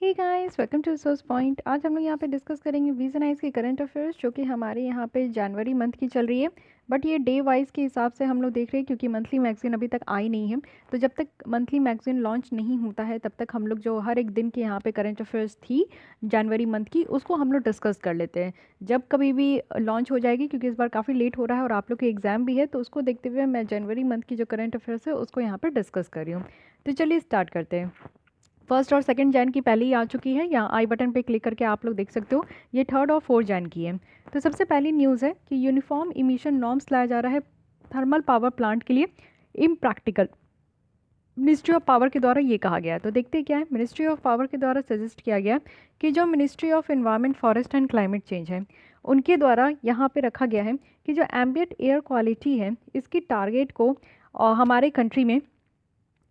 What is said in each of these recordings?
Hey guys, welcome to source point. आज हम लोग यहाँ पे डिस्कस करेंगे वीजनाइज की करंट अफेयर्स जो कि हमारे यहाँ पे जनवरी मंथ की चल रही है। बट ये डे वाइज के हिसाब से हम लोग देख रहे हैं क्योंकि मंथली मैगजीन अभी तक आई नहीं है। तो जब तक मंथली मैगजीन लॉन्च नहीं होता है तब तक हम लोग जो हर एक दिन की यहाँ पे करंट अफेयर्स थी जनवरी मंथ की उसको हम लोग डिस्कस कर लेते हैं जब कभी भी लॉन्च हो जाएगी, क्योंकि इस बार काफ़ी लेट हो रहा है और आप लोग के एग्ज़ाम भी है। तो उसको देखते हुए मैं जनवरी मंथ की जो करंट अफेयर्स है उसको यहाँ पर डिस्कस कर रही हूँ। तो चलिए स्टार्ट करते हैं। फर्स्ट और सेकंड जैन की पहले ही आ चुकी है, यहाँ आई बटन पे क्लिक करके आप लोग देख सकते हो। ये थर्ड और फोर्थ जैन की है। तो सबसे पहली न्यूज़ है कि यूनिफॉर्म इमिशन नॉर्म्स लाया जा रहा है थर्मल पावर प्लांट के लिए इम्प्रैक्टिकल। मिनिस्ट्री ऑफ पावर के द्वारा ये कहा गया है। तो देखते हैं क्या है। मिनिस्ट्री ऑफ पावर के द्वारा सजेस्ट किया गया है कि जो ministry of environment forest and climate change है उनके द्वारा यहाँ पे रखा गया है कि जो एम्बिएंट एयर क्वालिटी है इसकी टारगेट को हमारे कंट्री में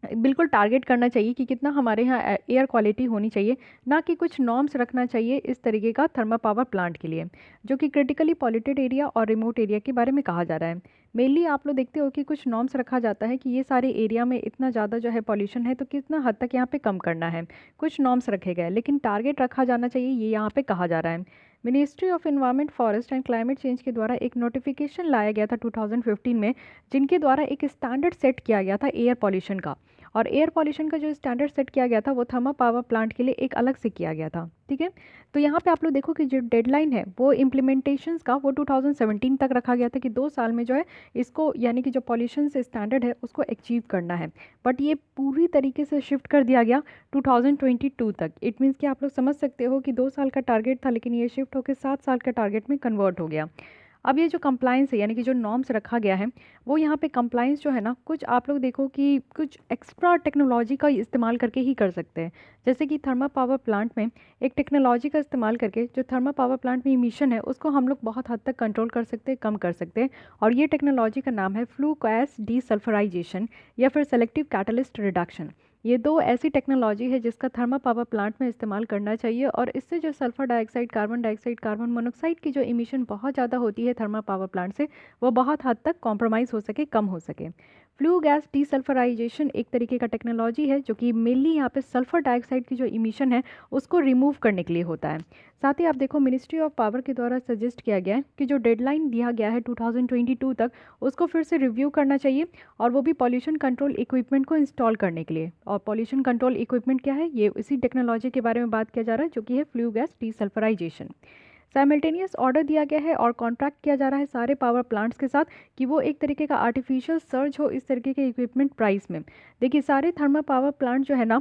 बिल्कुल टारगेट करना चाहिए कि कितना हमारे यहाँ एयर क्वालिटी होनी चाहिए, ना कि कुछ नॉर्म्स रखना चाहिए इस तरीके का थर्मल पावर प्लांट के लिए जो कि क्रिटिकली पॉल्यूटेड एरिया और रिमोट एरिया के बारे में कहा जा रहा है। मेनली आप लोग देखते हो कि कुछ नॉर्म्स रखा जाता है कि ये सारे एरिया में इतना ज़्यादा जो है पॉल्यूशन है तो कितना हद तक यहाँ पे कम करना है। कुछ नॉर्म्स रखे गए लेकिन टारगेट रखा जाना चाहिए, ये यहाँ पे कहा जा रहा है। Ministry of environment forest and climate change के द्वारा एक नोटिफिकेशन लाया गया था 2015 में, जिनके द्वारा एक स्टैंडर्ड सेट किया गया था एयर पॉल्यूशन का। और एयर पॉल्यूशन का जो स्टैंडर्ड सेट किया गया था वो थर्मल पावर प्लांट के लिए एक अलग से किया गया था। ठीक है। तो यहाँ पे आप लोग देखो कि जो डेडलाइन है वो इम्प्लीमेंटेशंस का वो 2017 तक रखा गया था कि 2 साल में जो है इसको यानी कि जो पॉल्यूशन से स्टैंडर्ड है उसको अचीव करना है। बट ये पूरी तरीके से शिफ्ट कर दिया गया 2022 तक। इट मीन्स कि आप लोग समझ सकते हो कि 2 साल का टारगेट था लेकिन ये शिफ्ट होकर 7 साल का टारगेट में कन्वर्ट हो गया। अब ये जो कंप्लाइंस है यानी कि जो नॉर्म्स रखा गया है वो यहाँ पे कंप्लाइंस जो है ना, कुछ आप लोग देखो कि कुछ एक्स्ट्रा टेक्नोलॉजी का इस्तेमाल करके ही कर सकते हैं। जैसे कि थर्मल पावर प्लांट में एक टेक्नोलॉजी का इस्तेमाल करके जो थर्मल पावर प्लांट में इमिशन है उसको हम लोग बहुत हद तक कंट्रोल कर सकते हैं, कम कर सकते हैं। और ये टेक्नोलॉजी का नाम है फ्लू गैस डीसल्फराइजेशन या फिर सेलेक्टिव कैटलिस्ट रिडक्शन। ये दो ऐसी टेक्नोलॉजी है जिसका थर्मल पावर प्लांट में इस्तेमाल करना चाहिए और इससे जो sulphur dioxide, carbon dioxide, carbon monoxide की जो इमिशन बहुत ज़्यादा होती है थर्मल पावर प्लांट से वो बहुत हद तक कॉम्प्रोमाइज़ हो सके, कम हो सके। फ्लू गैस डीसल्फराइजेशन एक तरीके का टेक्नोलॉजी है जो कि मेनली यहाँ पे सल्फर डाइऑक्साइड की जो इमिशन है उसको रिमूव करने के लिए होता है। साथ ही आप देखो मिनिस्ट्री ऑफ पावर के द्वारा सजेस्ट किया गया है कि जो डेडलाइन दिया गया है 2022 तक उसको फिर से रिव्यू करना चाहिए और वो भी पॉल्यूशन कंट्रोल इक्विपमेंट को इंस्टॉल करने के लिए। और पॉल्यूशन कंट्रोल इक्विपमेंट क्या है, ये इसी टेक्नोलॉजी के बारे में बात किया जा रहा है जो कि है flue gas desulphurisation. Simultaneous order दिया गया है और कॉन्ट्रैक्ट किया जा रहा है सारे पावर प्लांट्स के साथ कि वो एक तरीके का आर्टिफिशियल सर्ज हो इस तरीके के इक्विपमेंट प्राइस में। देखिए सारे थर्मल पावर प्लांट जो है ना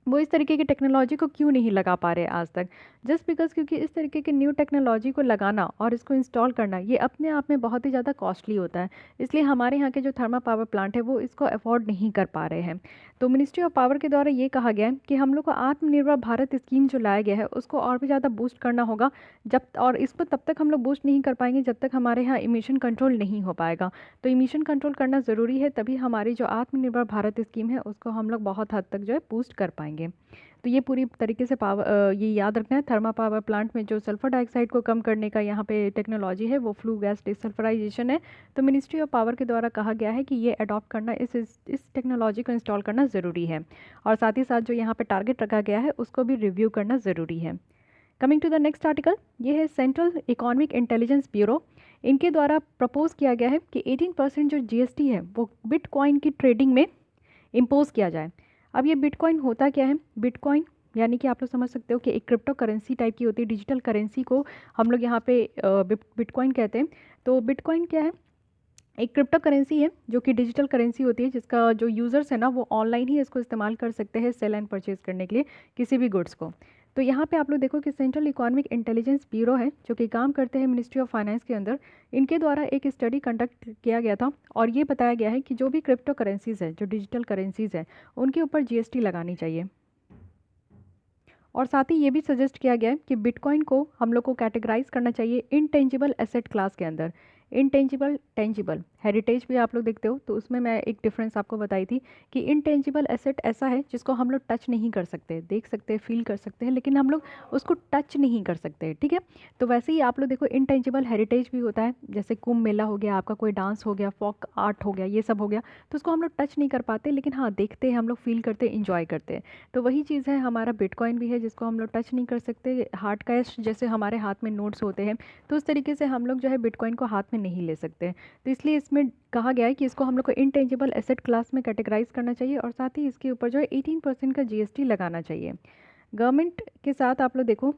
वो इस तरीके की टेक्नोलॉजी को क्यों नहीं लगा पा रहे आज तक। जस्ट बिकॉज क्योंकि इस तरीके की न्यू टेक्नोलॉजी को लगाना और इसको इंस्टॉल करना ये अपने आप में बहुत ही ज़्यादा कॉस्टली होता है। इसलिए हमारे यहाँ के जो थर्मल पावर प्लांट है वो इसको अफोर्ड नहीं कर पा रहे हैं। तो मिनिस्ट्री ऑफ पावर के द्वारा ये कहा गया है कि हम लोग को आत्मनिर्भर भारत स्कीम जो लाया गया है उसको और भी ज़्यादा बूस्ट करना होगा। जब और इसको तब तक हम लोग बूस्ट नहीं कर पाएंगे जब तक हमारे यहाँ इमिशन कंट्रोल नहीं हो पाएगा। तो इमिशन कंट्रोल करना ज़रूरी है, तभी हमारी जो आत्मनिर्भर भारत स्कीम है उसको हम लोग बहुत हद तक जो है बूस्ट कर पाएंगे। तो ये पूरी तरीके से ये याद रखना है। थर्मल पावर प्लांट में जो सल्फर डाइऑक्साइड को कम करने का यहाँ पे टेक्नोलॉजी है वो फ्लू गैस डिसल्फराइजेशन है। तो मिनिस्ट्री ऑफ पावर के द्वारा कहा गया है कि ये अडॉप्ट करना, इस टेक्नोलॉजी को इंस्टॉल करना ज़रूरी है। और साथ ही साथ जो यहाँ पे टारगेट रखा गया है उसको भी रिव्यू करना ज़रूरी है। Coming to the next article, ये है सेंट्रल इकोनॉमिक इंटेलिजेंस ब्यूरो। इनके द्वारा प्रपोज किया गया है कि 18% जो जीएसटी है वो बिटकॉइन की ट्रेडिंग में इम्पोज किया जाए। अब ये बिटकॉइन होता क्या है? बिटकॉइन यानी कि आप लोग समझ सकते हो कि एक क्रिप्टो करेंसी टाइप की होती है। डिजिटल करेंसी को हम लोग यहाँ पे बिटकॉइन कहते हैं। तो बिटकॉइन क्या है? एक क्रिप्टो करेंसी है जो कि डिजिटल करेंसी होती है जिसका जो यूज़र्स है ना वो ऑनलाइन ही इसको इस्तेमाल कर सकते हैं सेल एंड परचेज करने के लिए किसी भी गुड्स को। तो यहाँ पे आप लोग देखो कि सेंट्रल इकोनॉमिक इंटेलिजेंस ब्यूरो है जो कि काम करते हैं मिनिस्ट्री ऑफ फाइनेंस के अंदर। इनके द्वारा एक स्टडी कंडक्ट किया गया था और ये बताया गया है कि जो भी क्रिप्टो करेंसीज़ है, जो डिजिटल करेंसीज़ है, उनके ऊपर जीएसटी लगानी चाहिए। और साथ ही ये भी सजेस्ट किया गया है कि बिटकॉइन को हम लोग को कैटेगराइज करना चाहिए इनटेंजिबल एसेट क्लास के अंदर। इनटेंजिबल, टेंजिबल हेरिटेज भी आप लोग देखते हो, तो उसमें मैं एक डिफरेंस आपको बताई थी कि इंटेंजिबल एसेट ऐसा है जिसको हम लोग टच नहीं कर सकते, देख सकते हैं, फील कर सकते हैं, लेकिन हम लोग उसको टच नहीं कर सकते, ठीक है। तो वैसे ही आप लोग देखो इंटेंजिबल हेरिटेज भी होता है, जैसे कुंभ मेला हो गया, आपका कोई डांस हो गया, फोक आर्ट हो गया, ये सब हो गया, तो उसको हम लोग टच नहीं कर पाते, लेकिन हाँ देखते हैं, हम लोग फील करते हैं, इंजॉय करते हैं। तो वही चीज़ है, हमारा बिटकॉइन भी है जिसको हम लोग टच नहीं कर सकते। हार्ड कैश जैसे हमारे हाथ में नोट्स होते हैं, तो उस तरीके से हम लोग जो है बिटकॉइन को हाथ में नहीं ले सकते। तो इसलिए इसमें कहा गया है कि इसको हम लोग को इंटेंजिबल एसेट क्लास में कैटेगराइज करना चाहिए, और साथ ही इसके ऊपर जो है 18% का जीएसटी लगाना चाहिए। गवर्नमेंट के साथ आप लोग देखो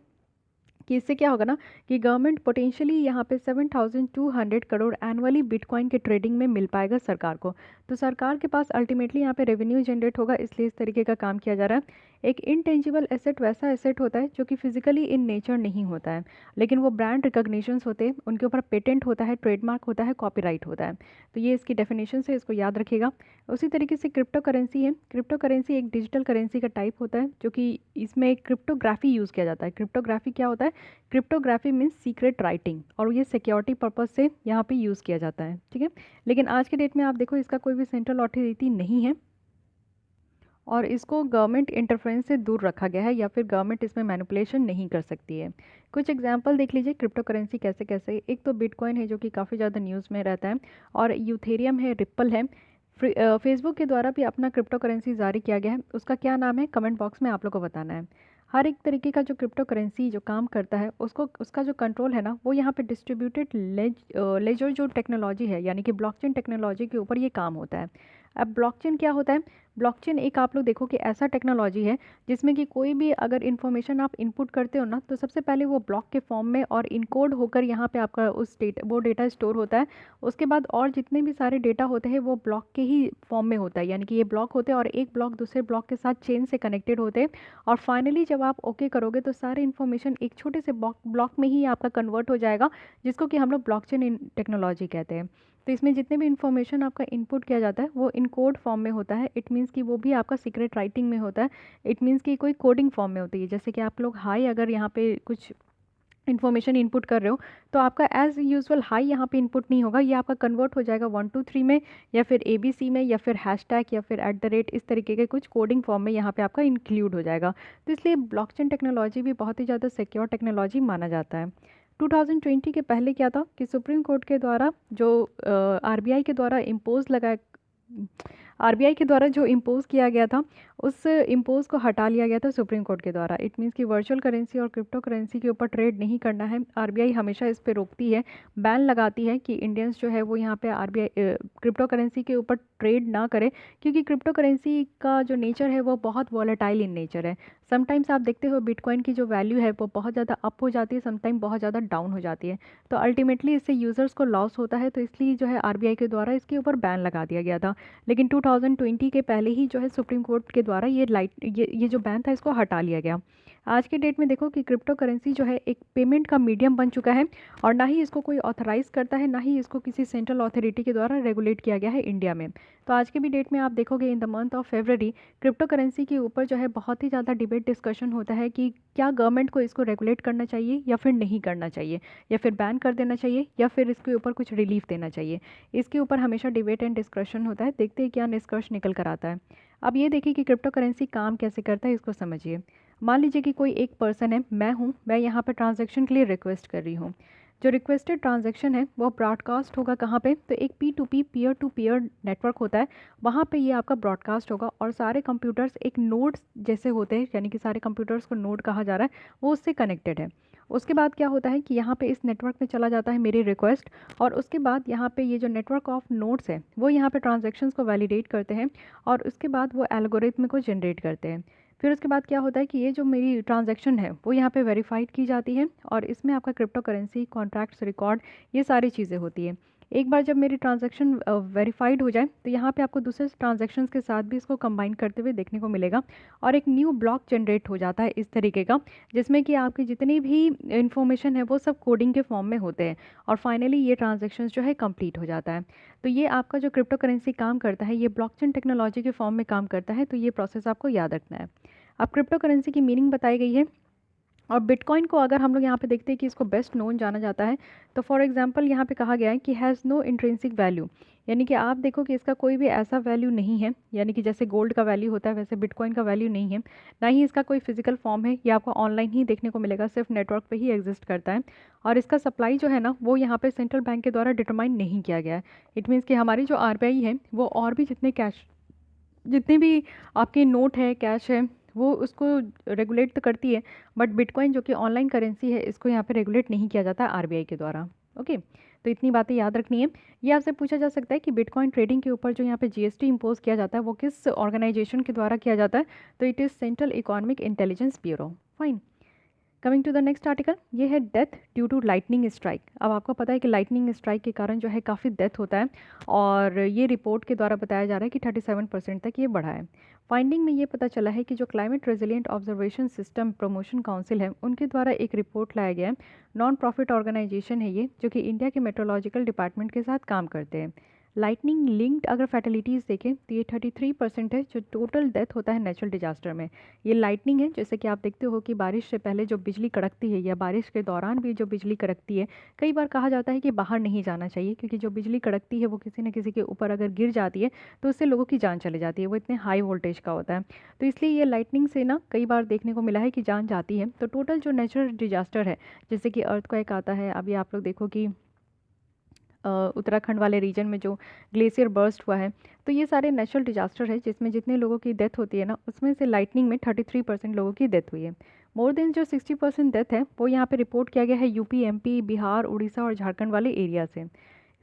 कि इससे क्या होगा ना, कि गवर्नमेंट पोटेंशियली यहाँ पे 7,200 करोड़ एनुअली बिटकॉइन के ट्रेडिंग में मिल पाएगा सरकार को। तो सरकार के पास अल्टीमेटली यहाँ पे रेवेन्यू जनरेट होगा, इसलिए इस तरीके का काम किया जा रहा है। एक इनटेंजिबल एसेट वैसा एसेट होता है जो कि फिजिकली इन नेचर नहीं होता है, लेकिन वो ब्रांड रिकॉग्निशंस होते हैं, उनके ऊपर पेटेंट होता है, ट्रेडमार्क होता है, कॉपीराइट होता है। तो ये इसकी डेफिनेशन है, इसको याद रखिएगा। उसी तरीके से क्रिप्टो करेंसी है। क्रिप्टो करेंसी एक डिजिटल करेंसी का टाइप होता है, जो कि इसमें क्रिप्टोग्राफी यूज़ किया जाता है। क्रिप्टोग्राफी क्या होता है? क्रिप्टोग्राफी मीन्स सीक्रेट राइटिंग, और ये सिक्योरिटी पर्पस से यहाँ पे यूज़ किया जाता है, ठीक है। लेकिन आज के डेट में आप देखो इसका कोई भी सेंट्रल अथॉरिटी नहीं है, और इसको गवर्नमेंट इंटरफेरेंस से दूर रखा गया है, या फिर गवर्नमेंट इसमें मैनिपुलेशन नहीं कर सकती है। कुछ एग्जांपल देख लीजिए क्रिप्टो करेंसी कैसे कैसे। एक तो बिटकॉइन है जो कि काफ़ी ज़्यादा न्यूज़ में रहता है, और यूथेरियम है, रिप्पल है। फेसबुक के द्वारा भी अपना क्रिप्टो करेंसी जारी किया गया है, उसका क्या नाम है कमेंट बॉक्स में आप लोग को बताना है। हर एक तरीके का जो क्रिप्टो करेंसी जो काम करता है, उसको उसका जो कंट्रोल है ना, वो यहाँ पे डिस्ट्रीब्यूटेड लेजर जो टेक्नोलॉजी है, यानी कि ब्लॉकचेन टेक्नोलॉजी के ऊपर ये काम होता है। अब ब्लॉकचेन क्या होता है? ब्लॉकचेन एक आप लोग देखो कि ऐसा टेक्नोलॉजी है जिसमें कि कोई भी अगर इन्फॉर्मेशन आप इनपुट करते हो ना, तो सबसे पहले वो ब्लॉक के फॉर्म में और इनकोड होकर यहाँ पे आपका वो डेटा स्टोर होता है। उसके बाद और जितने भी सारे डेटा होते हैं वो ब्लॉक के ही फॉर्म में होता है, यानी कि ये ब्लॉक होते हैं और एक ब्लॉक दूसरे ब्लॉक के साथ चेन से कनेक्टेड होते हैं। और फाइनली जब आप ओके करोगे तो सारे इन्फॉर्मेशन एक छोटे से ब्लॉक में ही आपका कन्वर्ट हो जाएगा, जिसको कि हम लोग ब्लॉकचेन टेक्नोलॉजी कहते हैं। तो इसमें जितने भी इन्फॉर्मेशन आपका इनपुट किया जाता है वो इनकोड फॉर्म में होता है। इट मीन्स कि वो भी आपका सीक्रेट राइटिंग में होता है। इट मीन्स कि कोई कोडिंग फॉर्म में होती है, जैसे कि आप लोग हाई अगर यहाँ पे कुछ इन्फॉर्मेशन इनपुट कर रहे हो, तो आपका एज़ यूजुअल हाई यहाँ पे इनपुट नहीं होगा, ये आपका कन्वर्ट हो जाएगा 1 2 3 में, या फिर ABC में, या फिर हैशटैग, या फिर @ इस तरीके के कुछ कोडिंग फॉर्म में यहाँ पे आपका इंक्लूड हो जाएगा। तो इसलिए ब्लॉकचेन टेक्नोलॉजी भी बहुत ही ज़्यादा सिक्योर टेक्नोलॉजी माना जाता है। 2020 के पहले क्या था कि सुप्रीम कोर्ट के द्वारा जो RBI के द्वारा इम्पोज लगाया, RBI के द्वारा जो इम्पोज किया गया था, उस इम्पोज को हटा लिया गया था सुप्रीम कोर्ट के द्वारा। इट मीन्स कि वर्चुअल करेंसी और क्रिप्टो करेंसी के ऊपर ट्रेड नहीं करना है। RBI हमेशा इस पे रोकती है, बैन लगाती है कि इंडियंस जो है वो यहाँ पे RBI क्रिप्टो करेंसी के ऊपर ट्रेड ना करे, क्योंकि क्रिप्टो करेंसी का जो नेचर है वो बहुत वॉलेटाइल इन नेचर है। समटाइम्स आप देखते हो बिटकॉइन की जो वैल्यू है वो बहुत ज़्यादा अप हो जाती है, समटाइम बहुत ज़्यादा डाउन हो जाती है। तो अल्टीमेटली इससे यूज़र्स को लॉस होता है, तो इसलिए जो है RBI के द्वारा इसके ऊपर बैन लगा दिया गया था। लेकिन 2020 के पहले ही जो है सुप्रीम कोर्ट के द्वारा ये जो बैन था इसको हटा लिया गया। आज के डेट में देखो कि क्रिप्टो करेंसी जो है एक पेमेंट का मीडियम बन चुका है, और ना ही इसको कोई ऑथराइज़ करता है, ना ही इसको किसी सेंट्रल अथॉरिटी के द्वारा रेगुलेट किया गया है इंडिया में। तो आज के भी डेट में आप देखोगे in the month of February crypto currency के ऊपर जो है बहुत ही ज़्यादा डिबेट डिस्कशन होता है कि क्या गवर्नमेंट को इसको रेगुलेट करना चाहिए या फिर नहीं करना चाहिए, या फिर बैन कर देना चाहिए, या फिर इसके ऊपर कुछ रिलीफ देना चाहिए। इसके ऊपर हमेशा डिबेट एंड डिस्कशन होता है, देखते हैं क्या निष्कर्ष निकल कर आता है। अब ये देखिए कि क्रिप्टो करेंसी काम कैसे करता है, इसको समझिए। मान लीजिए कि कोई एक पर्सन है, मैं हूँ, मैं यहाँ पे ट्रांजैक्शन के लिए रिक्वेस्ट कर रही हूँ। जो रिक्वेस्टेड ट्रांजैक्शन है वो ब्रॉडकास्ट होगा कहाँ पे? तो एक P2P peer to peer network होता है, वहाँ पे ये आपका ब्रॉडकास्ट होगा, और सारे कंप्यूटर्स एक नोड्स जैसे होते हैं, यानी कि सारे कंप्यूटर्स को नोड कहा जा रहा है, वो उससे कनेक्टेड है। उसके बाद क्या होता है कि यहाँ पे इस नेटवर्क में चला जाता है मेरी रिक्वेस्ट, और उसके बाद यहाँ पे ये जो नेटवर्क ऑफ नोड्स है वो यहाँ पे ट्रांजैक्शंस को वैलिडेट करते हैं, और उसके बाद वो एल्गोरिथम को जनरेट करते हैं। फिर उसके बाद क्या होता है कि ये जो मेरी ट्रांजैक्शन है वो यहाँ पे वेरीफाइड की जाती है, और इसमें आपका क्रिप्टो करेंसी, कॉन्ट्रैक्ट्स, रिकॉर्ड, ये सारी चीज़ें होती है। एक बार जब मेरी ट्रांजैक्शन वेरीफाइड हो जाए तो यहाँ पे आपको दूसरे ट्रांजैक्शंस के साथ भी इसको कंबाइन करते हुए देखने को मिलेगा, और एक न्यू ब्लॉक जनरेट हो जाता है इस तरीके का, जिसमें कि आपकी जितनी भी इंफॉर्मेशन है वो सब कोडिंग के फॉर्म में होते हैं, और फाइनली ये ट्रांजैक्शंस जो है कंप्लीट हो जाता है। तो ये आपका जो क्रिप्टो करेंसी काम करता है ये ब्लॉकचेन टेक्नोलॉजी के फॉर्म में काम करता है, तो ये प्रोसेस आपको याद रखना है। अब क्रिप्टो करेंसी की मीनिंग बताई गई है। और बिटकॉइन को अगर हम लोग यहाँ पे देखते हैं कि इसको बेस्ट नोन जाना जाता है, तो फॉर एग्जांपल यहाँ पे कहा गया है कि हैज़ नो इंट्रिंसिक वैल्यू, यानी कि आप देखो कि इसका कोई भी ऐसा वैल्यू नहीं है, यानी कि जैसे गोल्ड का वैल्यू होता है वैसे बिटकॉइन का वैल्यू नहीं है, ना ही इसका कोई फिजिकल फॉर्म है, ये आपको ऑनलाइन ही देखने को मिलेगा, सिर्फ नेटवर्क पे ही एग्जिस्ट करता है। और इसका सप्लाई जो है ना वो यहाँ पे सेंट्रल बैंक के द्वारा डिटरमाइन नहीं किया गया है। इट मीन्स कि हमारी जो आरबीआई है वो और भी जितने भी आपके नोट है, कैश है, वो उसको रेगुलेट तो करती है, बट बिटकॉइन जो कि ऑनलाइन करेंसी है इसको यहाँ पे रेगुलेट नहीं किया जाता आरबीआई के द्वारा। ओके, तो इतनी बातें याद रखनी है। ये आपसे पूछा जा सकता है कि बिटकॉइन ट्रेडिंग के ऊपर जो यहाँ पे जीएसटी इम्पोज किया जाता है वो किस ऑर्गेनाइजेशन के द्वारा किया जाता है, तो it is central economic intelligence bureau. Fine. Coming to the next article, ये है death due to lightning strike. अब आपको पता है कि लाइटनिंग स्ट्राइक के कारण जो है काफ़ी डेथ होता है, और ये रिपोर्ट के द्वारा बताया जा रहा है कि 37% तक ये बढ़ा है। फाइंडिंग में ये पता चला है कि जो climate resilient observation system promotion council है उनके द्वारा एक रिपोर्ट लाया गया है। नॉन प्रॉफिट ऑर्गेनाइजेशन है ये, जो कि इंडिया के मेट्रोलॉजिकल डिपार्टमेंट के साथ काम करते हैं। लाइटनिंग लिंक्ड अगर फैटिलिटीज़ देखें तो ये 33% है जो टोटल डेथ होता है नेचुरल डिजास्टर में। ये लाइटनिंग है, जैसे कि आप देखते हो कि बारिश से पहले जो बिजली कड़कती है या बारिश के दौरान भी जो बिजली कड़कती है, कई बार कहा जाता है कि बाहर नहीं जाना चाहिए, क्योंकि जो बिजली कड़कती है वो किसी न किसी के ऊपर अगर गिर जाती है तो उससे लोगों की जान चली जाती है, वो इतने हाई वोल्टेज का होता है। तो इसलिए ये लाइटनिंग से ना कई बार देखने को मिला है कि जान जाती है। तो टोटल जो नेचुरल डिजास्टर है, जैसे कि अर्थक्वेक आता है, अभी आप लोग देखो कि उत्तराखंड वाले रीजन में जो ग्लेशियर बर्स्ट हुआ है, तो ये सारे नेचुरल डिजास्टर है जिसमें जितने लोगों की डेथ होती है ना, उसमें से लाइटनिंग में 33% लोगों की डेथ हुई है। मोर देन जो 60% डेथ है वो यहाँ पे रिपोर्ट किया गया है यूपी, एमपी, बिहार, उड़ीसा और झारखंड वाले एरिया से।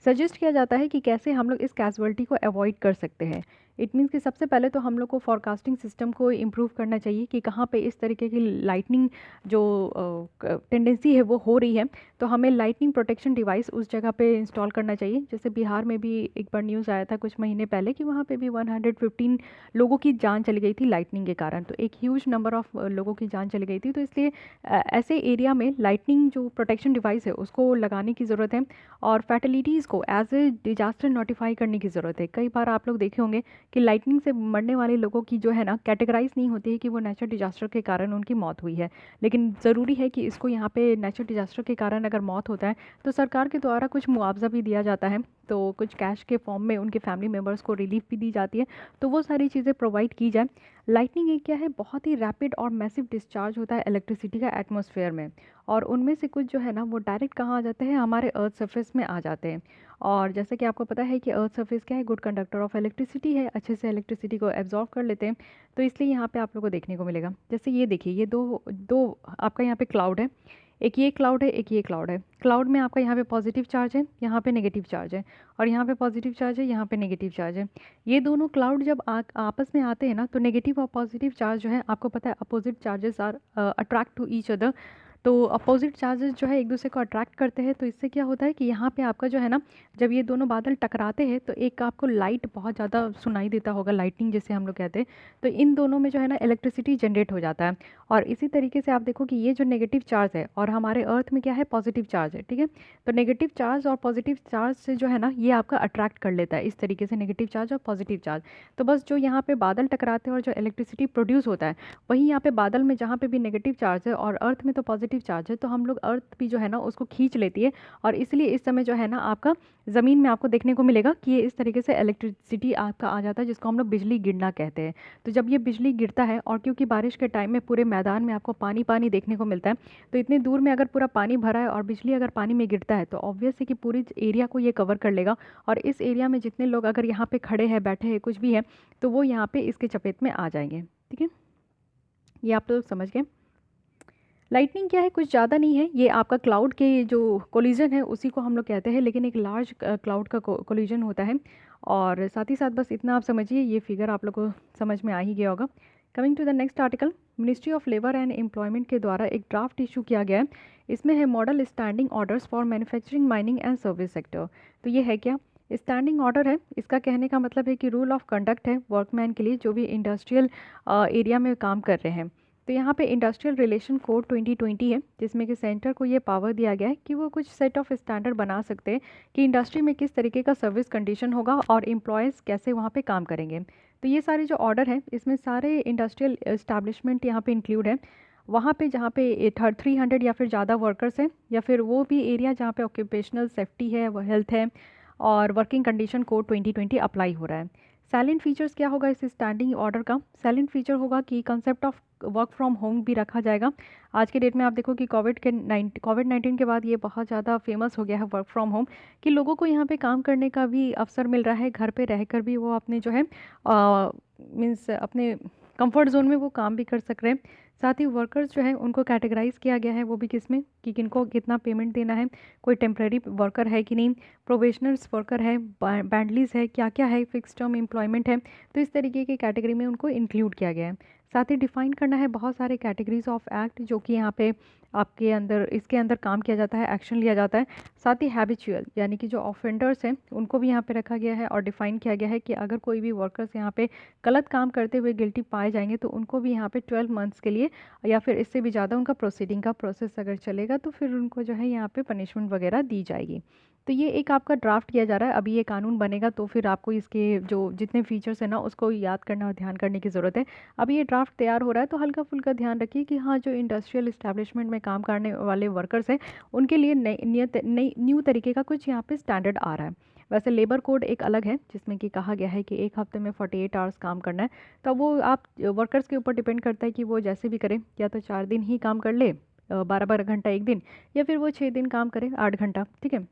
सजेस्ट किया जाता है कि कैसे हम लोग इस कैजुअलिटी को अवॉइड कर सकते हैं। इट मीन्स कि सबसे पहले तो हम लोग को फॉरकास्टिंग सिस्टम को इम्प्रूव करना चाहिए कि कहाँ पे इस तरीके की लाइटनिंग जो टेंडेंसी है वो हो रही है, तो हमें लाइटनिंग प्रोटेक्शन डिवाइस उस जगह पे इंस्टॉल करना चाहिए। जैसे बिहार में भी एक बार न्यूज़ आया था कुछ महीने पहले कि वहाँ पे भी 115 लोगों की जान चली गई थी लाइटनिंग के कारण, तो एक ह्यूज नंबर ऑफ लोगों की जान चली गई थी। तो इसलिए ऐसे एरिया में लाइटनिंग जो प्रोटेक्शन डिवाइस है उसको लगाने की ज़रूरत है, और फैटिलिटीज़ को एज ए डिजास्टर नोटिफाई करने की ज़रूरत है। कई बार आप लोग देखे होंगे कि लाइटनिंग से मरने वाले लोगों की जो है ना कैटेगराइज नहीं होती है कि वो नेचुरल डिजास्टर के कारण उनकी मौत हुई है, लेकिन ज़रूरी है कि इसको यहाँ पे नेचुरल डिजास्टर के कारण अगर मौत होता है तो सरकार के द्वारा कुछ मुआवजा भी दिया जाता है, तो कुछ कैश के फॉर्म में उनके फैमिली मेम्बर्स को रिलीफ भी दी जाती है, तो वो सारी चीज़ें प्रोवाइड की जाए। लाइटनिंग एक क्या है, बहुत ही रैपिड और मैसिव डिस्चार्ज होता है इलेक्ट्रिसिटी का एटमॉस्फेयर में, और उनमें से कुछ जो है ना वो डायरेक्ट कहाँ आ जाते हैं, हमारे अर्थ सरफेस में आ जाते हैं। और जैसे कि आपको पता है कि अर्थ सरफेस क्या है, गुड कंडक्टर ऑफ इलेक्ट्रिसिटी है, अच्छे से इलेक्ट्रिसिटी को एब्जॉर्ब कर लेते हैं। तो इसलिए यहाँ पे आप लोगों को देखने को मिलेगा, जैसे ये देखिए, ये दो दो आपका यहाँ पे क्लाउड है, एक ये क्लाउड है, एक ये क्लाउड है। क्लाउड में आपका यहाँ पे पॉजिटिव चार्ज है, यहाँ पे नेगेटिव चार्ज है, और यहाँ पे पॉजिटिव चार्ज है, यहाँ पे नेगेटिव चार्ज है। ये दोनों क्लाउड जब आपस में आते हैं ना, तो नेगेटिव और पॉजिटिव चार्ज जो है, आपको पता है opposite charges are attract to each other. तो अपोजिट चार्जेस जो है एक दूसरे को अट्रैक्ट करते हैं, तो इससे क्या होता है कि यहाँ पे आपका जो है ना, जब ये दोनों बादल टकराते हैं तो एक आपको लाइट बहुत ज़्यादा सुनाई देता होगा, लाइटनिंग जिसे हम लोग कहते हैं। तो इन दोनों में जो है ना इलेक्ट्रिसिटी जनरेट हो जाता है। और इसी तरीके से आप देखो कि ये जो नेगेटिव चार्ज है, और हमारे अर्थ में क्या है, पॉजिटिव चार्ज है, ठीक है। तो नेगेटिव चार्ज और पॉजिटिव चार्ज से जो है ना ये आपका अट्रैक्ट कर लेता है इस तरीके से, नेगेटिव चार्ज और पॉजिटिव चार्ज। तो बस जो यहाँ पे बादल टकराते हैं और जो इलेक्ट्रिसिटी प्रोड्यूस होता है, वहीं यहाँ पे बादल में जहाँ पे भी नेगेटिव चार्ज है और अर्थ में तो पॉजिटिव चार्ज है, तो हम लोग अर्थ भी जो है ना उसको खींच लेती है, और इसलिए इस समय जो है ना आपका ज़मीन में आपको देखने को मिलेगा कि ये इस तरीके से इलेक्ट्रिसिटी आपका आ जाता है, जिसको हम लोग बिजली गिरना कहते हैं। तो जब ये बिजली गिरता है, और क्योंकि बारिश के टाइम में पूरे मैदान में आपको पानी पानी देखने को मिलता है, तो इतनी दूर में अगर पूरा पानी भरा है और बिजली अगर पानी में गिरता है, तो ऑब्वियस है कि पूरी एरिया को ये कवर कर लेगा, और इस एरिया में जितने लोग अगर यहाँ पे खड़े हैं, बैठे हैं, कुछ भी है, तो वो यहाँ पे इसके चपेट में आ जाएंगे। ठीक है, ये आप लोग समझ गए। लाइटनिंग क्या है, कुछ ज़्यादा नहीं है, ये आपका क्लाउड के जो कोलिजन है उसी को हम लोग कहते हैं, लेकिन एक लार्ज क्लाउड का कोलिजन होता है। और साथ ही साथ बस इतना आप समझिए, ये फिगर आप लोग को समझ में आ ही गया होगा। Coming to the next article, ministry of labour and employment के द्वारा एक ड्राफ्ट इशू किया गया है। इसमें है model standing orders for manufacturing, mining and service sector. तो ये है क्या, स्टैंडिंग ऑर्डर है, इसका कहने का मतलब है कि रूल ऑफ कंडक्ट है वर्कमैन के लिए जो भी इंडस्ट्रियल एरिया में काम कर रहे हैं। तो यहाँ पे इंडस्ट्रियल रिलेशन कोड 2020 है, जिसमें कि सेंटर को ये पावर दिया गया है कि वो कुछ सेट ऑफ स्टैंडर्ड बना सकते हैं कि इंडस्ट्री में किस तरीके का सर्विस कंडीशन होगा और एम्प्लॉयज़ कैसे वहाँ पे काम करेंगे। तो ये सारे जो ऑर्डर है, इसमें सारे इंडस्ट्रियल इस्टेब्लिशमेंट यहाँ पे इंक्लूड है। वहाँ पे जहाँ पे 300 या फिर ज़्यादा वर्कर्स हैं, या फिर वो भी एरिया जहाँ पे ऑक्यूपेशनल सेफ्टी है, वो हेल्थ है और वर्किंग कंडीशन कोड 2020 अप्लाई हो रहा है। साइलेंट फीचर्स क्या होगा इस स्टैंडिंग ऑर्डर का? साइलेंट फीचर होगा कि concept of work from home भी रखा जाएगा। आज के डेट में आप देखो कि कोविड-19 के बाद ये बहुत ज़्यादा फेमस हो गया है वर्क फ्रॉम होम, कि लोगों को यहाँ पे काम करने का भी अवसर मिल रहा है, घर पे रहकर भी वो अपने जो है मीन्स अपने कंफर्ट जोन में वो काम भी कर सक रहे हैं। साथ ही वर्कर्स जो है उनको कैटेगराइज किया गया है, वो भी किस में कि किनको कितना पेमेंट देना है, कोई टेम्प्रेरी वर्कर है कि नहीं, प्रोबेशनर्स वर्कर है, बैंडलीज है, क्या क्या है, फिक्स टर्म एम्प्लॉयमेंट है। तो इस तरीके की कैटेगरी में उनको इंक्लूड किया गया है। साथ ही डिफाइन करना है बहुत सारे कैटेगरीज ऑफ एक्ट जो कि यहाँ पे आपके अंदर इसके अंदर काम किया जाता है, एक्शन लिया जाता है। साथ ही हैबिचुअल यानी कि जो ऑफेंडर्स हैं उनको भी यहाँ पे रखा गया है और डिफाइन किया गया है कि अगर कोई भी वर्कर्स यहाँ पे गलत काम करते हुए गिल्टी पाए जाएंगे तो उनको भी यहाँ पे 12 मंथ्स के लिए या फिर इससे भी ज़्यादा उनका प्रोसीडिंग का प्रोसेस अगर चलेगा तो फिर उनको जो है यहाँ पे पनिशमेंट वगैरह दी जाएगी। तो ये एक आपका ड्राफ्ट किया जा रहा है, अभी ये कानून बनेगा तो फिर आपको इसके जो जितने फीचर्स हैं ना उसको याद करना और ध्यान करने की ज़रूरत है। अभी ये ड्राफ्ट तैयार हो रहा है तो हल्का फुल्का ध्यान रखिए कि हाँ, जो इंडस्ट्रियल इस्टेब्लिशमेंट में काम करने वाले वर्कर्स हैं उनके लिए नई न्यू तरीके का कुछ यहाँ पे स्टैंडर्ड आ रहा है। वैसे लेबर कोड एक अलग है जिसमें कि कहा गया है कि एक हफ्ते में 48 आवर्स काम करना है। तो वो आप वर्कर्स के ऊपर डिपेंड करता है कि वो जैसे भी करें, या तो 4 दिन ही काम कर ले, 12-12 घंटा एक दिन, या फिर वो 6 दिन काम करे 8 घंटा, ठीक है।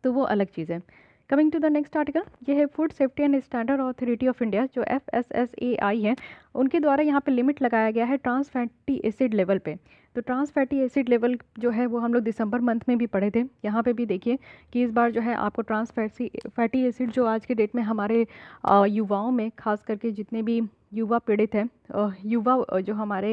तो वो अलग चीज़ है। Coming to the next article, ये है food safety and standard authority of India जो FSSAI है, उनके द्वारा यहाँ पे लिमिट लगाया गया है ट्रांस फैटी एसिड लेवल पे। तो ट्रांस फैटी एसिड लेवल जो है वो हम लोग दिसंबर मंथ में भी पढ़े थे। यहाँ पे भी देखिए कि इस बार जो है आपको ट्रांस फैटी एसिड जो आज के डेट में हमारे युवाओं में, खास करके जितने भी युवा पीड़ित हैं, युवा जो हमारे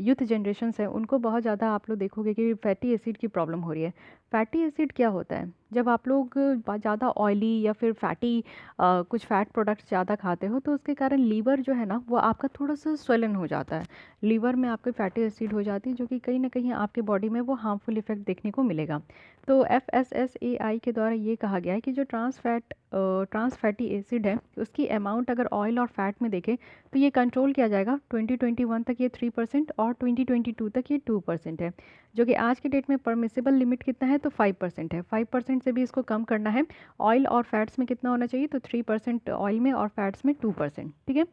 यूथ जनरेशन्स हैं उनको बहुत ज़्यादा आप लोग देखोगे कि फैटी एसिड की प्रॉब्लम हो रही है। फैटी एसिड क्या होता है? जब आप लोग ज़्यादा ऑयली या फिर फैटी कुछ फैट प्रोडक्ट्स ज़्यादा खाते हो तो उसके कारण लीवर जो है ना वो आपका थोड़ा सा स्वेलन हो जाता है, लीवर में आपके फैटी एसिड हो जाती है जो कि कहीं ना कहीं आपके बॉडी में वो हार्मफुल इफेक्ट देखने को मिलेगा। तो FSSAI के द्वारा ये कहा गया है कि जो ट्रांस फैटी एसिड है उसकी अमाउंट अगर ऑयल और फैट में देखें तो ये कंट्रोल किया जाएगा। 2021 तक ये 3% और 2022 तक ये 2% है, जो कि आज के डेट में परमिसिबल लिमिट कितना है तो 5% है। 5% से भी इसको कम करना है। ऑयल और फैट्स में कितना होना चाहिए तो 3% ऑयल में और फैट्स में 2%, ठीक है।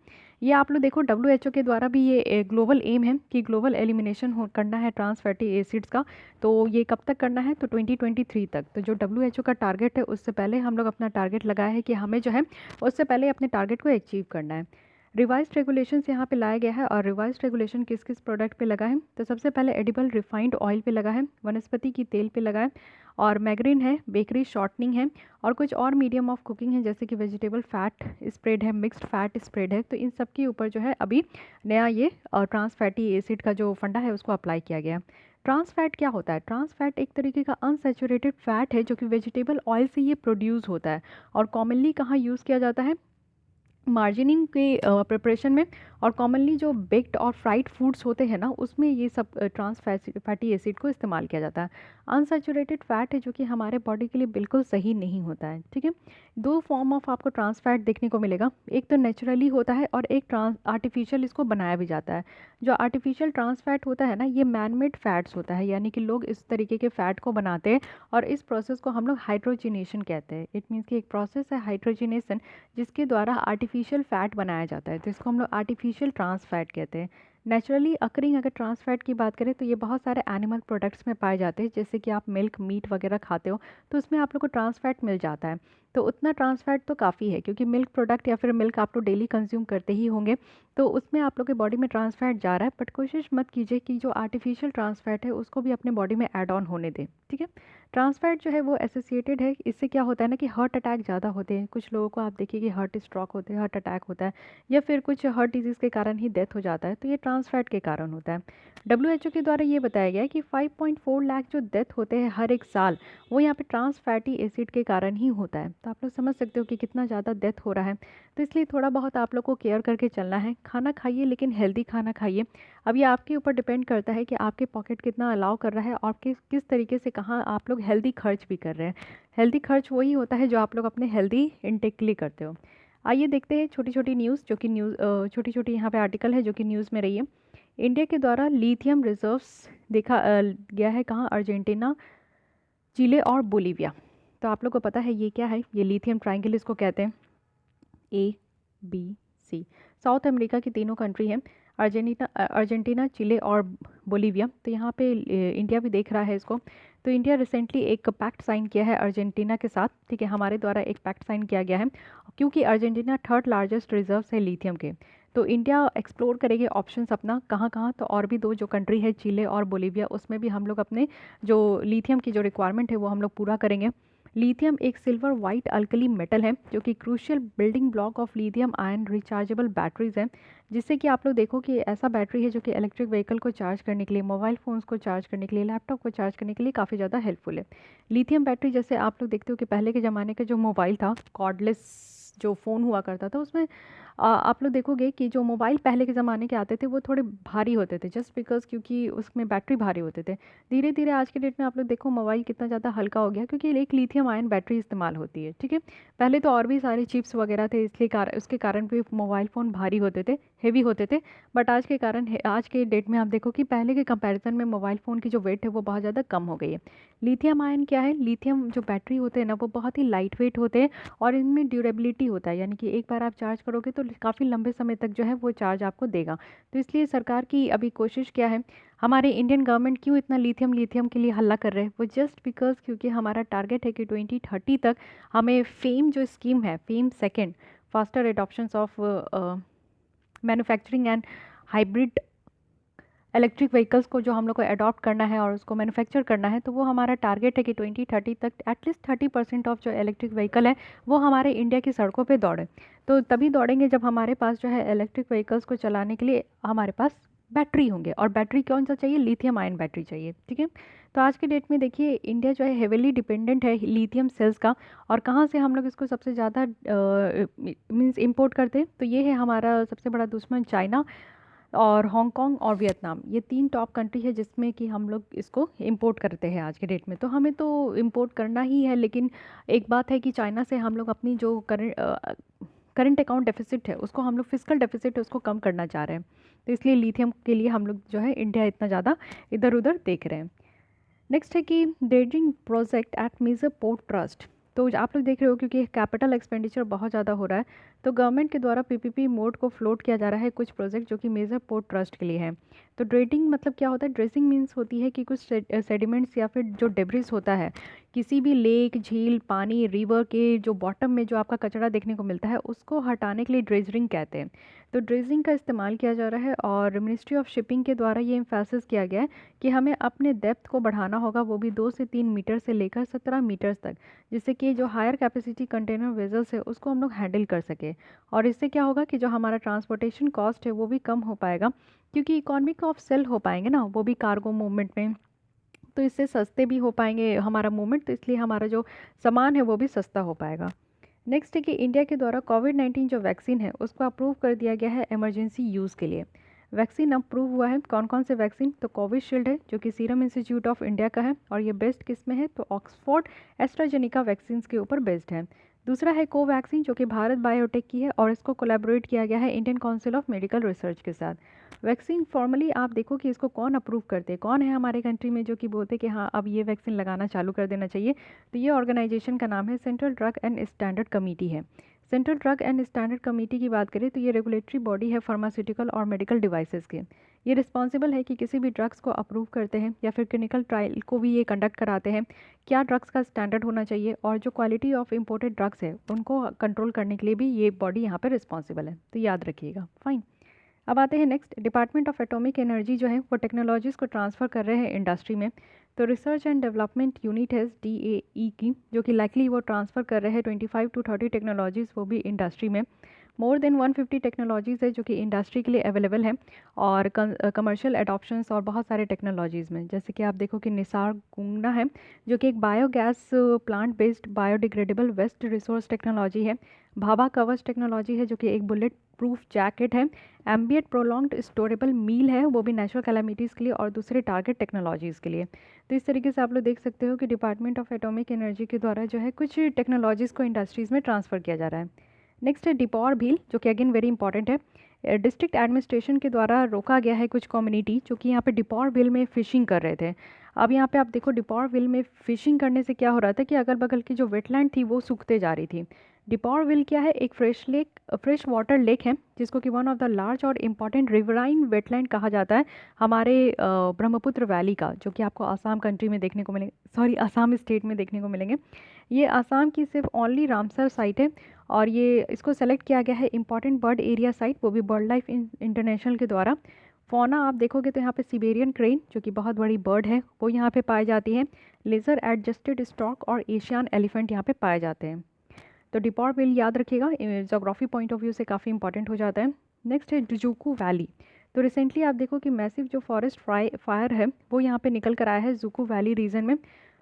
ये आप लोग देखो WHO के द्वारा भी ये ग्लोबल एम है कि ग्लोबल एलिमिनेशन करना है ट्रांस फैटी एसिड्स का। तो ये कब तक करना है तो 2023 तक। तो जो WHO का टारगेट है उससे पहले हम लोग अपना टारगेट लगाया है कि हमें जो है उससे पहले अपने टारगेट को अचीव करना है। रिवाइज्ड रेगुलेशंस यहाँ पे लाया गया है, और रिवाइज्ड रेगुलेशन किस किस प्रोडक्ट पे लगा है तो सबसे पहले एडिबल रिफाइंड ऑयल पे लगा है, वनस्पति की तेल पे लगा है, और मैगरीन है, बेकरी शॉर्टनिंग है, और कुछ और मीडियम ऑफ कुकिंग है जैसे कि वेजिटेबल फैट स्प्रेड है, मिक्स्ड फैट स्प्रेड है। तो इन सब के ऊपर जो है अभी नया ये ट्रांस फैटी एसिड का जो फंडा है उसको अप्लाई किया गया। ट्रांस फैट क्या होता है? ट्रांस फैट एक तरीके का अनसैचुरेटेड फैट है जो कि वेजिटेबल ऑयल से ये प्रोड्यूस होता है, और कॉमनली कहाँ यूज़ किया जाता है? मार्जिनिंग के प्रिपरेशन में, और कॉमनली जो बेक्ड और फ्राइड फूड्स होते हैं ना उसमें ये सब ट्रांस फैटी एसिड को इस्तेमाल किया जाता है। अनसैचुरेटेड फैट है जो कि हमारे बॉडी के लिए बिल्कुल सही नहीं होता है, ठीक है। दो फॉर्म ऑफ आपको ट्रांस फैट देखने को मिलेगा, एक तो नेचुरली होता है और एक आर्टिफिशियल इसको बनाया भी जाता है। जो आर्टिफिशियल ट्रांस फैट होता है ना ये मैन मेड फैट्स होता है, यानी कि लोग इस तरीके के फैट को बनाते हैं, और इस प्रोसेस को हम लोग हाइड्रोजिनेशन कहते हैं। इट मीन्स कि एक प्रोसेस है हाइड्रोजिनेशन जिसके द्वारा आर्टिफिशियल फ़ैट बनाया जाता है, तो इसको हम लोग आर्टिफिशियल ट्रांस फैट कहते हैं। नेचुरली अकरिंग अगर ट्रांस फैट की बात करें तो ये बहुत सारे एनिमल प्रोडक्ट्स में पाए जाते हैं, जैसे कि आप मिल्क मीट वगैरह खाते हो तो उसमें आप लोग को ट्रांस फैट मिल जाता है। तो उतना ट्रांस फैट तो काफ़ी है, क्योंकि मिल्क प्रोडक्ट या फिर मिल्क आप लोग डेली कंज्यूम करते ही होंगे, तो उसमें आप लोग के बॉडी में ट्रांस फैट जा रहा है। बट कोशिश मत कीजिए कि जो आर्टिफिशियल ट्रांस फैट है उसको भी अपने बॉडी में ऐड ऑन होने दें, ठीक है। ट्रांस फैट जो है वो एसोसिएटेड है, इससे क्या होता है ना कि हार्ट अटैक ज़्यादा होते हैं। कुछ लोगों को आप देखिए कि हार्ट स्ट्रोक होते हैं, हार्ट अटैक होता है, या फिर कुछ हार्ट डिजीज़ के कारण ही डेथ हो जाता है, तो ये ट्रांस फैट के कारण होता है। WHO के द्वारा ये बताया गया है कि 5.4 लाख जो डेथ होते हैं हर एक साल वो यहाँ पे ट्रांस फैटी एसिड के कारण ही होता है। तो आप लोग समझ सकते हो कि कितना ज़्यादा डेथ हो रहा है। तो इसलिए थोड़ा बहुत आप लोग को केयर करके चलना है। खाना खाइए लेकिन हेल्दी खाना खाइए। अब ये आपके ऊपर डिपेंड करता है कि आपके पॉकेट कितना अलाउ कर रहा है और किस किस तरीके से कहाँ आप लोग हेल्दी खर्च भी कर रहे हैं। हेल्दी खर्च वही होता है जो आप लोग अपने हेल्दी इनटेक के लिए करते हो। आइए देखते हैं छोटी छोटी न्यूज़, जो कि छोटी छोटी यहाँ पे आर्टिकल है जो कि न्यूज़ में रही है। इंडिया के द्वारा लिथियम रिजर्व्स देखा गया है कहाँ, अर्जेंटीना, चिले और बोलीविया। तो आप लोग को पता है ये क्या है, ये लिथियम ट्रायंगल इसको कहते हैं, ABC। साउथ अमेरिका की तीनों कंट्री हैं, अर्जेंटीना, चिले और बोलीविया। तो यहाँ पे इंडिया भी देख रहा है इसको। तो इंडिया रिसेंटली एक पैक्ट साइन किया है अर्जेंटीना के साथ, ठीक है, हमारे द्वारा एक पैक्ट साइन किया गया है, क्योंकि अर्जेंटीना थर्ड लार्जेस्ट रिजर्व्स है लिथियम के। तो इंडिया एक्सप्लोर करेगी ऑप्शंस अपना कहाँ कहाँ, तो और भी दो जो कंट्री है चिले और बोलीविया, उसमें भी हम लोग अपने जो लिथियम की जो रिक्वायरमेंट है वो हम लोग पूरा करेंगे। लिथियम एक सिल्वर वाइट अल्कली मेटल है जो कि crucial building block of lithium ion rechargeable batteries है, जिससे कि आप लोग देखो कि ऐसा बैटरी है जो कि इलेक्ट्रिक व्हीकल को चार्ज करने के लिए, मोबाइल फ़ोन्स को चार्ज करने के लिए, लैपटॉप को चार्ज करने के लिए काफ़ी ज़्यादा हेल्पफुल है। लिथियम बैटरी जैसे आप लोग देखते हो कि पहले के ज़माने का जो मोबाइल था, कॉर्डलेस जो फ़ोन हुआ करता था, उसमें आप लोग देखोगे कि जो मोबाइल पहले के ज़माने के आते थे वो थोड़े भारी होते थे, जस्ट बिकॉज क्योंकि उसमें बैटरी भारी होते थे। धीरे धीरे आज के डेट में आप लोग देखो मोबाइल कितना ज़्यादा हल्का हो गया, क्योंकि एक लिथियम आयन बैटरी इस्तेमाल होती है, ठीक है। पहले तो और भी सारे चिप्स वगैरह थे, इसलिए उसके कारण भी मोबाइल फ़ोन भारी होते थे, हेवी होते थे। बट आज के कारण आज के डेट में आप देखो कि पहले के कंपैरिजन में मोबाइल फ़ोन की जो वेट है वो बहुत ज़्यादा कम हो गई है। लिथियम आयन क्या है, लिथियम जो बैटरी होते हैं ना वो बहुत ही लाइट वेट होते हैं और इनमें ड्यूरेबिलिटी होता है, यानी कि एक बार आप चार्ज करोगे तो काफ़ी लंबे समय तक जो है वो चार्ज आपको देगा। तो इसलिए सरकार की अभी कोशिश क्या है, हमारे इंडियन गवर्नमेंट क्यों इतना लिथियम के लिए हल्ला कर रहे हैं, वो जस्ट बिकॉज क्योंकि हमारा टारगेट है कि 2030 तक हमें फेम जो स्कीम है, FAME second, faster adoptions of manufacturing and hybrid electric vehicles को जो हम लोग को अडॉप्ट करना है और उसको मैन्युफैक्चर करना है, तो वो हमारा टारगेट है कि 2030 तक एटलीस्ट 30% ऑफ जो इलेक्ट्रिक व्हीकल है वो हमारे इंडिया की सड़कों पे दौड़े। तो तभी दौड़ेंगे जब हमारे पास जो है इलेक्ट्रिक व्हीकल्स को चलाने के लिए हमारे पास बैटरी होंगे, और बैटरी कौन सा चाहिए, लिथियम आयन बैटरी चाहिए, ठीक है। तो आज के डेट में देखिए इंडिया जो है हेविली डिपेंडेंट है लिथियम सेल्स का, और कहाँ से हम लोग इसको सबसे ज़्यादा मीन्स इंपोर्ट करते हैं, तो ये है हमारा सबसे बड़ा दुश्मन चाइना और हांगकांग और वियतनाम, ये तीन टॉप कंट्री है जिसमें कि हम लोग इसको इंपोर्ट करते हैं आज के डेट में। तो हमें तो इंपोर्ट करना ही है, लेकिन एक बात है कि चाइना से हम लोग अपनी जो करंट अकाउंट डेफिसिट है उसको, हम लोग फिजिकल डेफिसिट है उसको कम करना चाह रहे हैं। तो इसलिए लिथियम के लिए हम लोग जो है इंडिया इतना ज़्यादा इधर उधर देख रहे हैं। नेक्स्ट है कि dredging project at major port trust. तो आप लोग देख रहे हो क्योंकि कैपिटल एक्सपेंडिचर बहुत ज़्यादा हो रहा है, तो गवर्नमेंट के द्वारा पीपीपी मोड को फ्लोट किया जा रहा है कुछ प्रोजेक्ट जो कि मेजर पोर्ट ट्रस्ट के लिए है। तो ड्रेडिंग मतलब क्या होता है, ड्रेसिंग मीन्स होती है कि कुछ सेडिमेंट्स या फिर जो डेब्रिस होता है किसी भी लेक, झील, पानी, रिवर के जो बॉटम में जो आपका कचरा देखने को मिलता है उसको हटाने के लिए ड्रेजरिंग कहते हैं। तो ड्रेजिंग का इस्तेमाल किया जा रहा है, और मिनिस्ट्री ऑफ शिपिंग के द्वारा ये एम्फेसिस किया गया है कि हमें अपने डेप्थ को बढ़ाना होगा, वो भी 2 से 3 मीटर से लेकर 17 मीटर्स तक, जिससे कि जो हायर कैपेसिटी कंटेनर वेजल्स है उसको हम लोग हैंडल कर सके। और इससे क्या होगा कि जो हमारा ट्रांसपोर्टेशन कॉस्ट है वो भी कम हो पाएगा, क्योंकि इकोनॉमिक ऑफ सेल हो पाएंगे ना वो भी कार्गो मूवमेंट में, तो इससे सस्ते भी हो पाएंगे हमारा मूवमेंट, तो इसलिए हमारा जो सामान है वो भी सस्ता हो पाएगा। नेक्स्ट है कि इंडिया के द्वारा कोविड-19 जो वैक्सीन है उसको अप्रूव कर दिया गया है इमरजेंसी यूज़ के लिए। वैक्सीन अप्रूव हुआ है, कौन कौन से वैक्सीन, तो कोविशील्ड है जो कि सीरम इंस्टीट्यूट ऑफ इंडिया का है, और ये बेस्ड किस में है, तो ऑक्सफोर्ड एस्ट्राजेनिका वैक्सीन के ऊपर बेस्ड है। दूसरा है कोवैक्सीन जो कि भारत बायोटेक की है, और इसको कोलैबोरेट किया गया है Indian council of medical research के साथ। वैक्सीन फॉर्मली आप देखो कि इसको कौन अप्रूव करते हैं, कौन है हमारे कंट्री में जो कि बोलते कि हाँ अब ये वैक्सीन लगाना चालू कर देना चाहिए, तो ये ऑर्गेनाइजेशन का नाम है central drug and standard committee है। Central drug and standard committee की बात करें तो ये रेगुलेटरी बॉडी है फार्मास्यूटिकल और मेडिकल डिवाइसेस के। ये रिस्पॉन्सिबल है कि किसी भी ड्रग्स को अप्रूव करते हैं या फिर क्लिनिकल ट्रायल को भी ये कंडक्ट कराते हैं, क्या ड्रग्स का स्टैंडर्ड होना चाहिए, और जो क्वालिटी ऑफ इम्पोर्टेड ड्रग्स है उनको कंट्रोल करने के लिए भी ये बॉडी यहाँ पर रिस्पॉन्सिबल है, तो याद रखिएगा। फाइन, अब आते हैं next, department of atomic energy जो है वो टेक्नोलॉजीज़ को ट्रांसफ़र कर रहे हैं इंडस्ट्री में। तो रिसर्च एंड डेवलपमेंट यूनिट है DAE की, जो कि लाइकली वो ट्रांसफ़र कर रहे हैं 25 to 30 टेक्नोलॉजीज़, वो भी इंडस्ट्री में। मोर देन 150 टेक्नोलॉजीज़ है जो कि इंडस्ट्री के लिए अवेलेबल है, और कमर्शियल एडॉप्शंस और बहुत सारे टेक्नोलॉजीज़ में, जैसे कि आप देखो कि निसार गुंगना है जो कि एक biogas plant based biodegradable waste resource technology है। भाभा कवच टेक्नोलॉजी है जो कि एक बुलेट प्रूफ जैकेट है। एम्बिएट प्रोलॉन्ग्ड स्टोरेबल मील है, वो भी नेचुरल कैलामिटीज़ के लिए और दूसरे टारगेट टेक्नोलॉजीज़ के लिए। तो इस तरीके से आप लोग देख सकते हो कि डिपार्टमेंट ऑफ एटॉमिक एनर्जी के द्वारा जो है कुछ टेक्नोलॉजीज़ को इंडस्ट्रीज़ में ट्रांसफ़र किया जा रहा है। नेक्स्ट है डिपॉर व्हील जो कि अगेन वेरी इंपॉर्टेंट है। डिस्ट्रिक्ट एडमिनिस्ट्रेशन के द्वारा रोका गया है कुछ कम्युनिटी जो कि यहाँ पे डिपॉरविल में फ़िशिंग कर रहे थे। अब यहाँ पे आप देखो डिपॉरविल में फ़िशिंग करने से क्या हो रहा था कि अगल बगल की जो वेटलैंड थी वो सूखते जा रही थी। डिपॉरविल क्या है, एक फ्रेश वाटर लेक है जिसको कि वन ऑफ द लार्ज और इम्पॉर्टेंट रिवराइन वेटलैंड कहा जाता है हमारे ब्रह्मपुत्र वैली का, जो कि आपको आसाम कंट्री में देखने को मिलेंगे, सॉरी आसाम स्टेट में देखने को मिलेंगे। ये आसाम की सिर्फ ओनली रामसर साइट है और ये इसको सेलेक्ट किया गया है इम्पॉर्टेंट बर्ड एरिया साइट, वो भी बर्ड लाइफ इंटरनेशनल के द्वारा। फौना आप देखोगे तो यहाँ पे सिबेरियन क्रेन जो कि बहुत बड़ी बर्ड है वो यहाँ पे पाई जाती है। लेज़र एडजस्टेड स्टॉक और एशियन एलिफेंट यहाँ पे पाए जाते हैं। तो डिपॉरविल याद रखिएगा, जोग्राफी पॉइंट ऑफ व्यू से काफ़ी इंपॉर्टेंट हो जाता है। नेक्स्ट है जुजूकू वैली। तो रिसेंटली आप देखो कि मैसिव जो फॉरेस्ट फायर है वो यहाँ पे निकल कर आया है जुकू वैली रीजन में।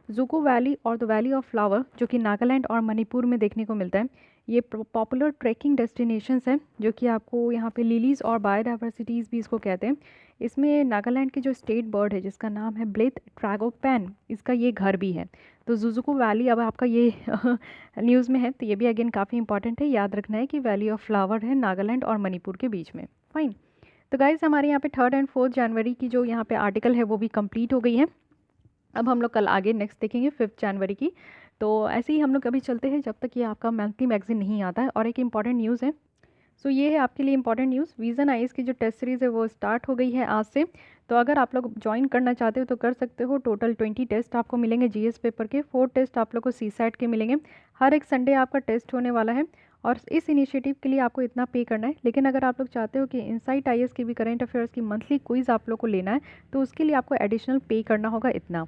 जुकू वैली और द वैली ऑफ फ्लावर जो कि नागालैंड और मणिपुर में देखने को मिलता है। ये पॉपुलर ट्रैकिंग डेस्टिनेशंस हैं जो कि आपको यहाँ पे लिलीज़ और बायोडाइवर्सिटीज़ भी इसको कहते हैं। इसमें नागालैंड की जो स्टेट बर्ड है जिसका नाम है ब्लेथ ट्रैगोपैन, इसका ये घर भी है। तो जुजुकू वैली अब आपका ये न्यूज़ में है, तो ये भी अगेन काफ़ी इंपॉर्टेंट है, याद रखना है कि वैली ऑफ फ्लावर है नागालैंड और मणिपुर के बीच में। फाइन। तो गाइज़ हमारे यहाँ पे 3 और 4 जनवरी की जो यहाँ पे आर्टिकल है वो भी कंप्लीट हो गई है। अब हम लोग कल आगे नेक्स्ट देखेंगे 5 जनवरी की। तो ऐसे ही हम लोग अभी चलते हैं जब तक ये आपका मंथली मैगजीन नहीं आता है। और एक इंपॉर्टेंट न्यूज़ है, सो ये है आपके लिए इंपॉर्टेंट न्यूज़, विज़न आईएएस की जो टेस्ट सीरीज़ है वो स्टार्ट हो गई है आज से। तो अगर आप लोग ज्वाइन करना चाहते हो तो कर सकते हो। टोटल 20 टेस्ट आपको मिलेंगे जीएस पेपर के, 4 टेस्ट आप लोग को सीसैट के मिलेंगे। हर एक संडे आपका टेस्ट होने वाला है और इस इनिशिएटिव के लिए आपको इतना पे करना है। लेकिन अगर आप लोग चाहते हो कि इनसाइट आईएएस की भी करंट अफेयर्स की मंथली क्विज़ आप लोग को लेना है तो उसके लिए आपको एडिशनल पे करना होगा इतना।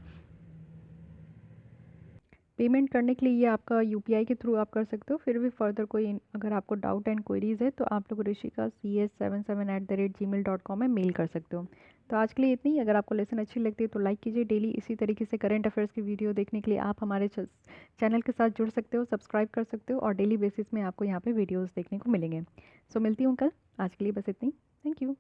पेमेंट करने के लिए ये आपका यूपीआई के थ्रू आप कर सकते हो। फिर भी फर्दर कोई अगर आपको डाउट एंड क्वेरीज है तो आप लोग ऋषिका cs77@gmail.com में मेल कर सकते हो। तो आज के लिए इतनी। अगर आपको लेसन अच्छी लगती है तो लाइक कीजिए। डेली इसी तरीके से करंट अफेयर्स की वीडियो देखने के लिए आप हमारे चैनल के साथ जुड़ सकते हो, सब्सक्राइब कर सकते हो और डेली बेसिस में आपको यहाँ पे वीडियोज़ देखने को मिलेंगे। सो मिलती हूँ कल। आज के लिए बस इतनी। Thank you.